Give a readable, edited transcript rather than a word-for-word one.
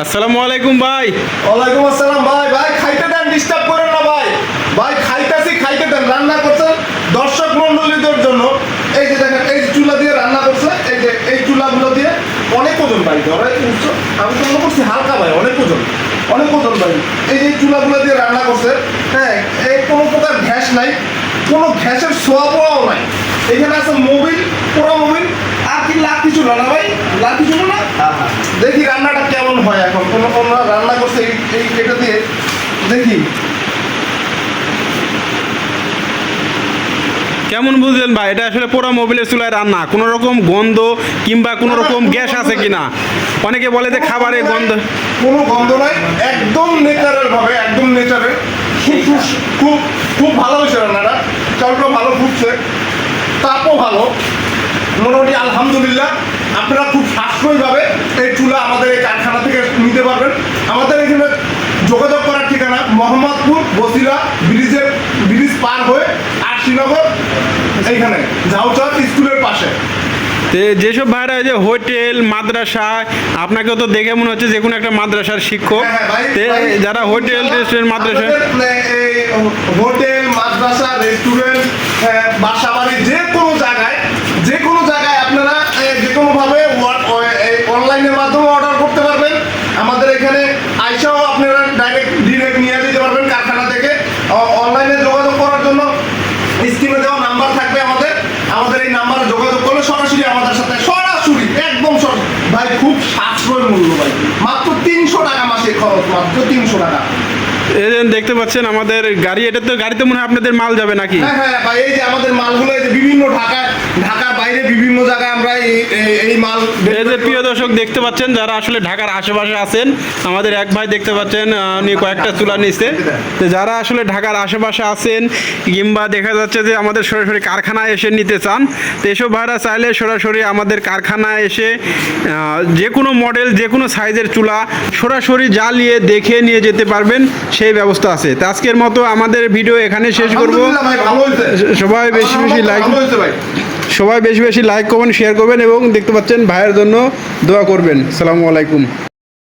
আসসালামু আলাইকুম ভাই। ওয়ালাইকুম আসসালাম ভাই। ভাই খাইতে দেন, ডিস্টার্ব করেন না ভাই। ভাই খাইতেছি, খাইতে দেন। রান্না করছেন দর্শক মন্ডলীদের জন্য। এই যে দেখেন, এই চুলা দিয়ে রান্না করছে। এই যে এই চুলাগুলো দিয়ে অনেক ওজন ভাই, ধরে আমি তো মনে করছি হালকা ভাই, অনেক ওজন, অনেক ওজন ভাই। এই যে চুলাগুলো দিয়ে রান্না করছে, হ্যাঁ, এই কোনো প্রকার গ্যাস নাই, কোনো গ্যাসের ছোঁয়া পোড়াও নাই। এখানে আছে মোবিল, পোড়া মোবিল, আর কি লাঠি চুলা না ভাই, লাঠি চুলা না। দেখি রান্নাটা কেমন হয় এখন। কোনো রান্না করছে এই এটা দিয়ে, দেখি কেমন বুঝলেন ভাই? এটা আসলে পোড়া মোবিলের চুলায় রান্না, কোনো রকম গন্ধ কিংবা কোনো রকম গ্যাস আছে কিনা? অনেকে বলে যে খাবারে গন্ধ, কোনো গন্ধ নাই, একদম নেচারাল ভাবে, একদম নেচারাল। খুব খুব ভালো হয়েছে রান্নাটা। চালটা ভালো ফুটছে, তাপও ভালো, মোটামুটি আলহামদুলিল্লাহ। আপনারা খুব সাশ্রয়ীভাবে এই চুলা আমাদের এই কারখানা থেকে নিতে পারবেন। আমাদের এখানে যোগাযোগ করার ঠিকানা মোহাম্মদপুর বসিলা ব্রিজ পার হয়ে আর শ্রীনগর, এইখানে ঝাউচাঁদ স্কুলের পাশে। যেসব ভাইরা যে হোটেল মাদ্রাসা, আপনাকেও তো দেখে মনে হচ্ছে যে কোনো একটা মাদ্রাসার শিক্ষক। যারা হোটেল রেস্টুরেন্ট মাদ্রাসা, হোটেল মাদ্রাসা রেস্টুরেন্ট বাসা বাড়ি, যে কোনো জায়গায় আপনারা যে কোনোভাবে অনলাইনের মাধ্যমে অর্ডার করতে পারবেন। আমাদের এখানে আইসাও আপনারা ডিরেক্ট নিয়ে যেতে পারবেন কারখানা থেকে। অনলাইনে যোগাযোগ করার জন্য স্ক্রিনে দেওয়া নাম্বার থাকবে আমাদের এই নাম্বারে যোগাযোগ করলে সরাসরি আমাদের সাথে, সরাসরি একদম ভাই, খুব সাশ্রয় মূল্য ভাই, মাত্র 300 টাকা মাসের খরচ, মাত্র 300 টাকা। এই যে দেখতে পাচ্ছেন আমাদের গাড়ি, এটা তো গাড়িতে মনে হয় আপনাদের মাল যাবে নাকি? হ্যাঁ হ্যাঁ ভাই, এই যে আমাদের মালগুলো, এই যে বিভিন্ন ঢাকার বাইরে বিভিন্ন জায়গায় আমরা এই মাল। এই যে প্রিয় দর্শক দেখতে পাচ্ছেন, যারা আসলে ঢাকার আশেপাশে আছেন, আমাদের এক ভাই দেখতে পাচ্ছেন উনি কয়েকটা চুলা নিচ্ছে। তো যারা আসলে ঢাকার আশেপাশে আছেন কিংবা দেখা যাচ্ছে যে আমাদের সরাসরি কারখানায় এসে নিতে চান, তো এসব ভাইরা চাইলে সরাসরি আমাদের কারখানায় এসে যে কোনো মডেল, যে কোনো সাইজের চুলা সরাসরি জ্বালিয়ে দেখে নিয়ে যেতে পারবেন, সেই ব্যবস্থা আছে। তো আজকের মতো আমাদের ভিডিও এখানে শেষ করব। সবাই বেশি বেশি লাইক করবেন, শেয়ার করবেন এবং দেখতে পাচ্ছেন ভাইয়ের জন্য দোয়া করবেন। আসসালামু আলাইকুম।